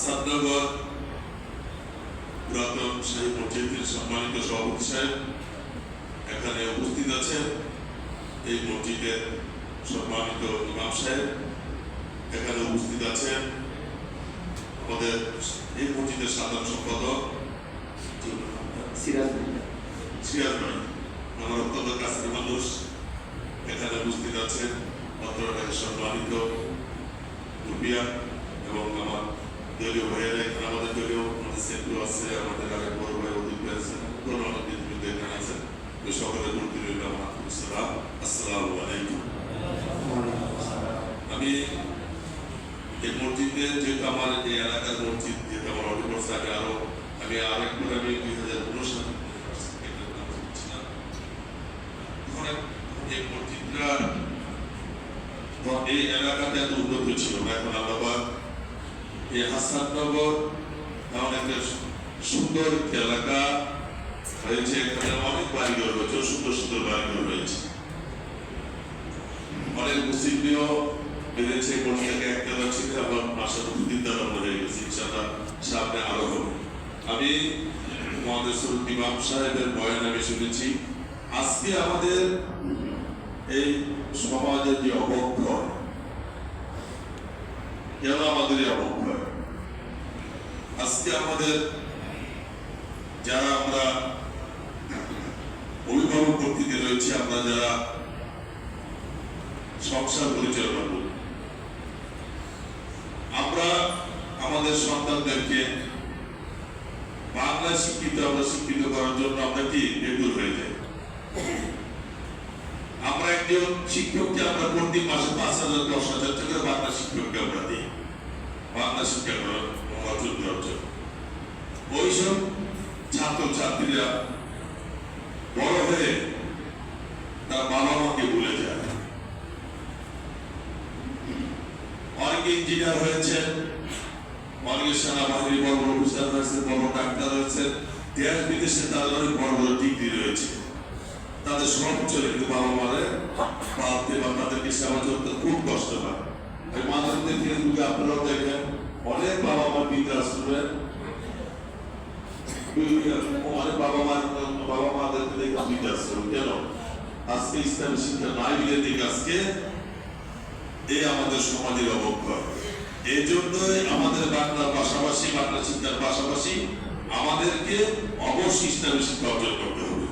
আসাদনগর পুরাতন শাহী মসজিদের সম্মানিত সভাপতি সাহেব এখানে উপস্থিত আছেন, এই মসজিদের সম্মানিত ইমাম সাহেব এখানে উপস্থিত আছেন, আমাদের এই মসজিদের সাধারণ সম্পাদক সিরাজ ভাই, আমার অত্যন্ত কাছের মানুষ এখানে উপস্থিত আছেন, অত্র সম্মানিত মুরব্বিয়া এবং আমার দলীয় ভাইয়েরা এখানে, আমাদের দলীয় আমাদের সেন্টু আছে, আমাদের আরেক বড় ভাই অধিক ভাই আছেন, অনেক নেতৃবৃন্দ এখানে আছেন। সকলের প্রতি রইল আমার সালাম, আসসালামু আলাইকুম। আমি এই মসজিদে যেহেতু আমার এই এলাকার মসজিদ, যেহেতু আমার অনেক বছর আগে আমি আরেকবার 2019 সালে এই মসজিদটা এই এলাকাতে এত উন্নত ছিল না। এখন আবার এই হাসাননগর এমন একটা সুন্দর এলাকা হয়েছে, এখানে অনেক বাড়িঘর রয়েছে, সুন্দর সুন্দর বাড়িঘর রয়েছে, অনেক মুসলিমও বেড়েছে। কোন থেকে একটা ছিল আবার মাসে 2-3 হয়ে গেছে, ইনশাআল্লাহ সামনে আরো হবে। আমি আমাদের ইমাম সাহেবের বয়ান আমি শুনেছি। আজকে আমাদের এই সমাজের যে অবক্ষয়, কেন আমাদের এই অবক্ষয়? আজকে আমাদের যারা আমরা অভিভাবক প্রকৃতি রয়েছে, আমরা যারা সংসার পরিচালনা করি, আমরা আমাদের সন্তানদেরকে বাংলা শিক্ষিত করার জন্য আমরা কি বেকুল হয়ে যাই। আমরা একজন শিক্ষককে আমরা প্রতি মাসে 5,000-10,000 টাকা বাংলা শিক্ষককে আমরা দিই, বাংলা শিক্ষা অর্জন করার জন্য। ওইসব ছাত্র ছাত্রীরা বড় হয়ে তার বাবা মাকে ভুলে যায়। অনেকে ইঞ্জিনিয়ার হয়েছেন, অনেকে সেনাবাহিনীর বড় বড় অফিসার হয়েছে, বড় ডাক্তার হয়েছে, দেশ বিদেশে তাদের অনেক বড় বড় ডিগ্রি রয়েছে। তাদের সব চলে, কিন্তু বাবা মারে পালতে বা তাদেরকে সেবা করতে খুব কষ্ট হয়। ওই মাঝে ফেসবুকে আপনারাও দেখেন অনেক বাবা মা বৃদ্ধাশ্রমের অনেক বাবা মাদেরকে দেখে বৃদ্ধাশ্রম। কেন? আজকে ইসলামী শিক্ষা নাই বিলে দিকে আজকে এই আমাদের সমাজের অবক্ষয়। এই জন্যই আমাদের বাংলার পাশাপাশি, বাংলা শিক্ষার পাশাপাশি আমাদেরকে অবশ্যই ইসলামী শিক্ষা অর্জন করতে হবে।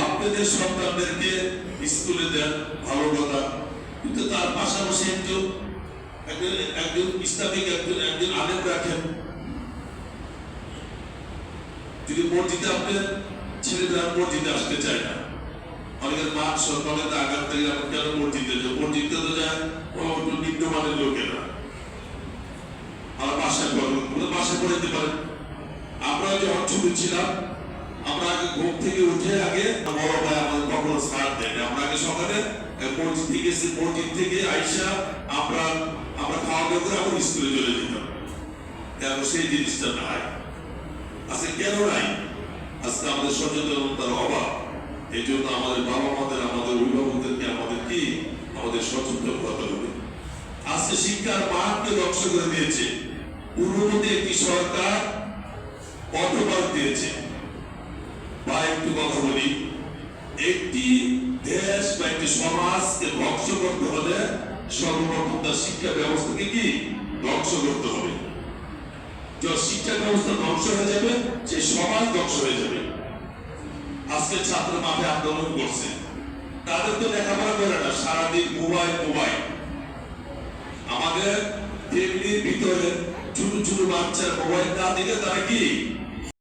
আপনাদের সন্তানদেরকে স্কুলে দেন, ভালো কথা, কিন্তু তার পাশাপাশি একজন ইসলামিক একজন আলেম রাখেন। যদি মসজিদে আপনার ছেলেরা মসজিদে আসতে চায় না, অনেকের মা সন্তানের আঘাত থেকে কেন মসজিদে তো যায় নিম্নমানের লোকেরা, আর বাসায় পড়াইতে পারেন। আমরা যখন ছোট ছিলাম, আমরা আগে ঘুম থেকে উঠে আগে বড় ভাই আমাদের কখনো সার দেয় না, আমরা আগে সকালে মসজিদ থেকে আইসা আমরা খাওয়া দাওয়া করে আমরা স্কুলে চলে যেতাম। এখন সেই জিনিসটা নাই। আজকে কেন নাই? আজকে আমাদের সচেতনতার অভাব। এই জন্য আমাদের বাবা মাদের, আমাদের অভিভাবকদেরকে আমাদের সচেতন হতে হবে। আজকে শিক্ষার মানকে ধ্বংস করে দিয়েছে। পূর্ববর্তী একটি সরকার পথবাদ দিয়েছে। বা একটু কথা বলি, একটি দেশ বা একটি সমাজকে ধ্বংস করতে হলে সর্বপ্রথম তার শিক্ষা ব্যবস্থাকে ধ্বংস করতে হবে। যখন শিক্ষা ব্যবস্থা ধ্বংস হয়ে যাবে, সেই সমাজ ধ্বংস হয়ে যাবে। আজকে ছাত্র মাঠে আন্দোলন করছে, তাদের তো লেখাপড়া করে না, সারাদিন মোবাইল। আমাদের ফ্যামিলির ভিতরে ছোট ছোট বাচ্চার মোবাইল না দিলে তারা